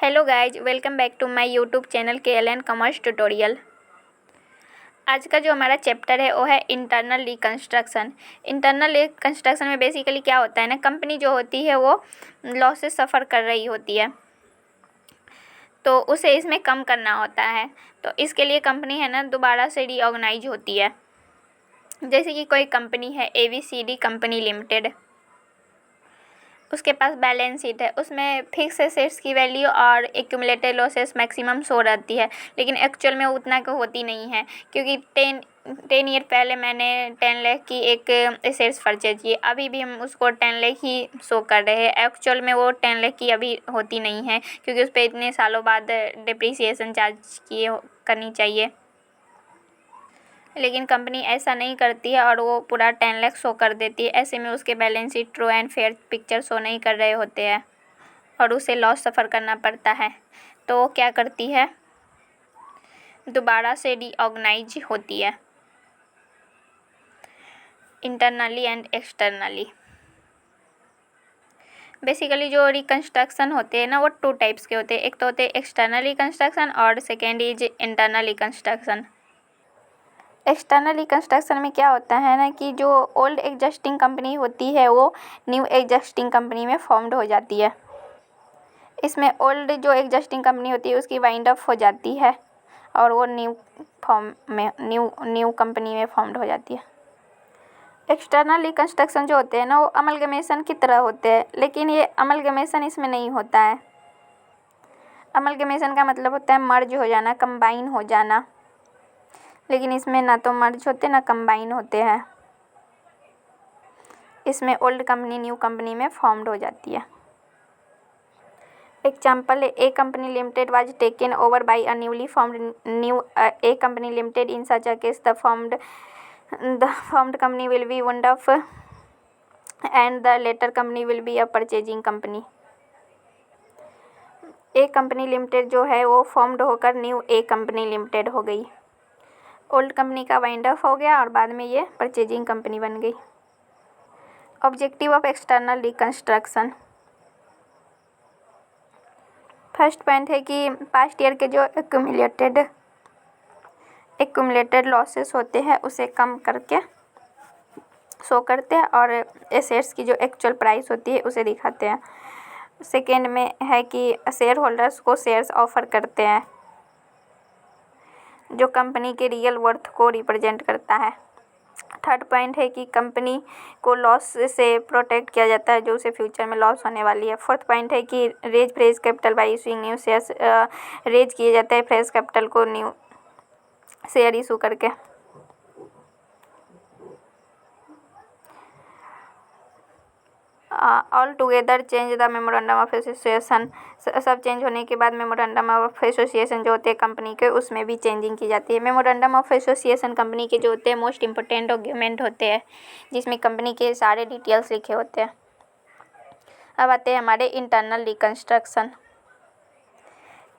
Hello guys, welcome back to my YouTube channel KLN commerce tutorial. आज का जो हमारा चैप्टर है वो है इंटरनल रिकंस्ट्रक्शन। इंटरनल रिकंस्ट्रक्शन में बेसिकली क्या होता है ना, कंपनी जो होती है वो लॉसेस सफ़र कर रही होती है तो उसे इसमें कम करना होता है। तो इसके लिए कंपनी है ना दोबारा से रीऑर्गेनाइज होती है। जैसे कि कोई कंपनी है ABCD कंपनी लिमिटेड, उसके पास बैलेंस शीट है, उसमें फिक्स एसेट्स की वैल्यू और एक्यूमुलेटेड लॉसेस मैक्सिमम शो रहती है, लेकिन एक्चुअल में उतना को होती नहीं है। क्योंकि 10 ईयर पहले मैंने 10 लाख की एक एसेट्स परचेज की, अभी भी हम उसको 10 लाख ही शो कर रहे हैं। एक्चुअल में वो 10 लाख की अभी होती नहीं है, क्योंकि उस पर इतने सालों बाद डिप्रिसिएशन चार्ज करनी चाहिए। लेकिन कंपनी ऐसा नहीं करती है और वो पूरा 10 लाख शो कर देती है। ऐसे में उसके balance sheet true and fair picture show नहीं कर रहे होते हैं और उसे लॉस सफ़र करना पड़ता है। तो वो क्या करती है, दोबारा से रीऑर्गेनाइज होती है इंटरनली एंड एक्सटर्नली। बेसिकली जो रिकंस्ट्रक्शन होते हैं ना वो 2 टाइप्स के होते हैं। एक तो होते हैं एक्सटर्नल रिकंस्ट्रक्शन और second is internal reconstruction. External reconstruction में क्या होता है ना कि जो ओल्ड एग्जिस्टिंग कंपनी होती है वो न्यू एग्जिस्टिंग कंपनी में फॉर्म्ड हो जाती है। इसमें ओल्ड जो एग्जिस्टिंग कंपनी होती है उसकी वाइंड अप हो जाती है और वो न्यू कंपनी में फॉर्म्ड हो जाती है। एक्सटर्नल रिकंस्ट्रक्शन जो होते हैं ना वो अमलगमेशन की तरह होते हैं, लेकिन ये अमलगमेशन इसमें नहीं होता है। अमलगमेशन का मतलब होता है मर्ज हो जाना, कंबाइन हो जाना, लेकिन इसमें ना तो मर्ज होते ना कंबाइन होते हैं। इसमें ओल्ड कंपनी न्यू कंपनी में फॉर्म्ड हो जाती है। एग्जाम्पल है A company limited was taken over by a newly formed new A company limited. In such a case the formed company will be wound up and the later company will be a purchasing company। A company limited जो है वो formed होकर new A company limited हो गई। Old company का wind up हो गया और बाद में ये परचेजिंग कंपनी बन गई। Objective of external reconstruction. First point है कि पास्ट ईयर के जो एक्यूमुलेटेड लॉसेस होते हैं उसे कम करके शो करते हैं और एसेट्स की जो एक्चुअल प्राइस होती है उसे दिखाते हैं। सेकेंड में है कि शेयर होल्डर्स को शेयर्स ऑफर करते हैं, जो कंपनी के रियल वर्थ को रिप्रेजेंट करता है। थर्ड पॉइंट है कि कंपनी को लॉस से प्रोटेक्ट किया जाता है, जो उसे फ्यूचर में लॉस होने वाली है। फोर्थ पॉइंट है कि raise fresh capital by issuing new shares. Raise किए जाते हैं फ्रेश कैपिटल को न्यू शेयर इशू करके। All together change the memorandum of association. सब चेंज होने के बाद मेमोरेंडम ऑफ एसोसिएशन जो होते हैं कंपनी के उसमें भी चेंजिंग की जाती है। मेमोरेंडम ऑफ एसोसिएशन कंपनी के जो होते हैं मोस्ट इंपॉर्टेंट डॉक्यूमेंट होते हैं, जिसमें कंपनी के सारे डिटेल्स लिखे होते हैं। अब आते हैं हमारे internal reconstruction.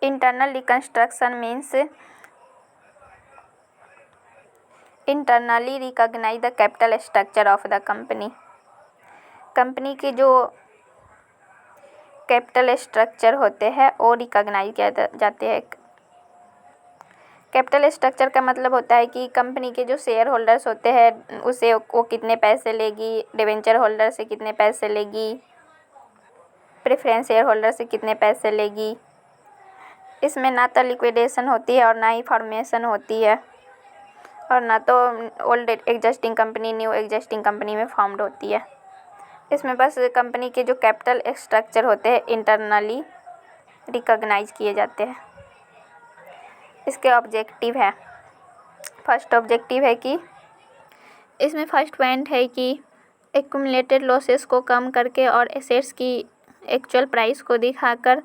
Internal reconstruction means internally recognise the capital structure of the company. Company के जो कैपिटल स्ट्रक्चर होते हैं वो रिकॉग्नाइज किया जाते हैं। कैपिटल स्ट्रक्चर का मतलब होता है कि कंपनी के जो शेयर होल्डर्स होते हैं उसे वो कितने पैसे लेगी, डिवेंचर होल्डर से कितने पैसे लेगी, प्रेफरेंस शेयर होल्डर से कितने पैसे लेगी। इसमें ना तो लिक्विडेशन होती है और ना ही फॉर्मेशन होती है और ना तो old existing company new existing company में फॉर्म्ड होती है। इसमें बस कंपनी के जो कैपिटल स्ट्रक्चर होते हैं इंटरनली रिकॉग्नाइज किए जाते हैं। इसके ऑब्जेक्टिव है, फर्स्ट ऑब्जेक्टिव है कि इसमें फर्स्ट पॉइंट है कि एक्यूमुलेटेड लॉसेस को कम करके और एसेट्स की एक्चुअल प्राइस को दिखाकर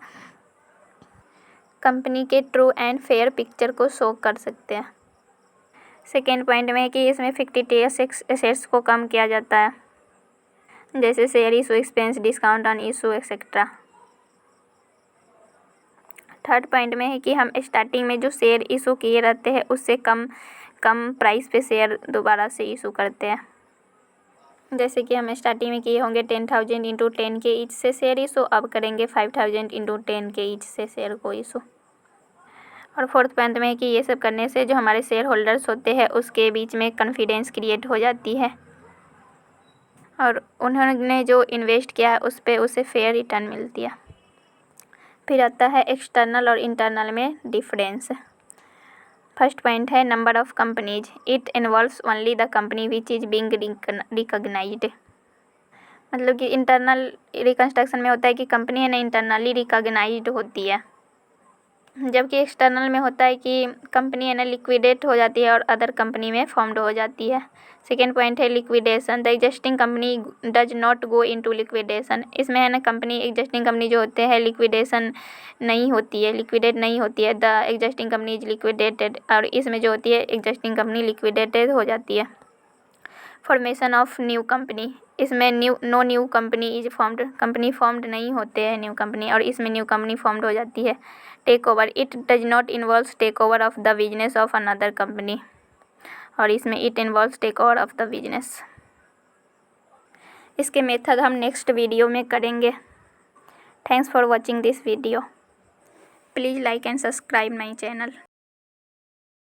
कंपनी के ट्रू एंड फेयर पिक्चर को शो कर सकते हैं। सेकेंड पॉइंट में है कि इसमें फिक्टिटियस एसेट्स को कम किया जाता है, जैसे share issue expense, discount on issue etcetera. Third point में है कि हम स्टार्टिंग में जो शेयर इशू किए रहते हैं उससे कम प्राइस पे शेयर दोबारा से इशू करते हैं। जैसे कि हम स्टार्टिंग में किए होंगे 10,000 इंटू 10 के ईच से शेयर इशू, अब करेंगे 5,000 इंटू 10 के ईच से शेयर को इशू। और फोर्थ पॉइंट में है कि ये सब करने से जो हमारे शेयर होल्डर्स होते हैं उसके बीच में कॉन्फिडेंस क्रिएट हो जाती है और उन्होंने जो इन्वेस्ट किया है उस पर उसे फेयर रिटर्न मिलती है। फिर आता है एक्सटर्नल और इंटरनल में डिफरेंस। फर्स्ट पॉइंट है number of companies, it involves only the company which is being recognised. मतलब कि इंटरनल रिकंस्ट्रक्शन में होता है कि कंपनी है ना इंटरनली रिकॉग्नाइज्ड होती है, जबकि एक्सटर्नल में होता है कि कंपनी है ना लिक्विडेट हो जाती है और अदर कंपनी में फॉर्म्ड हो जाती है। सेकेंड पॉइंट है liquidation, the existing company does not go into liquidation. इसमें है ना कंपनी एग्जिस्टिंग कंपनी जो होते हैं लिक्विडेशन नहीं होती है, लिक्विडेट नहीं होती है, the existing company is liquidated, और इसमें जो होती है एग्जिस्टिंग कंपनी लिक्विडेटेड हो जाती है। फॉर्मेशन ऑफ न्यू कंपनी, इसमें no new company is formed, company formed नहीं होते हैं न्यू कंपनी, और इसमें न्यू कंपनी फॉर्म्ड हो जाती है। Take over, it does not involve take over of the business of another company, और इसमें it involve take over of the business. इसके मेथड हम नेक्स्ट वीडियो में करेंगे। Thanks for watching this video. Please like and subscribe my channel.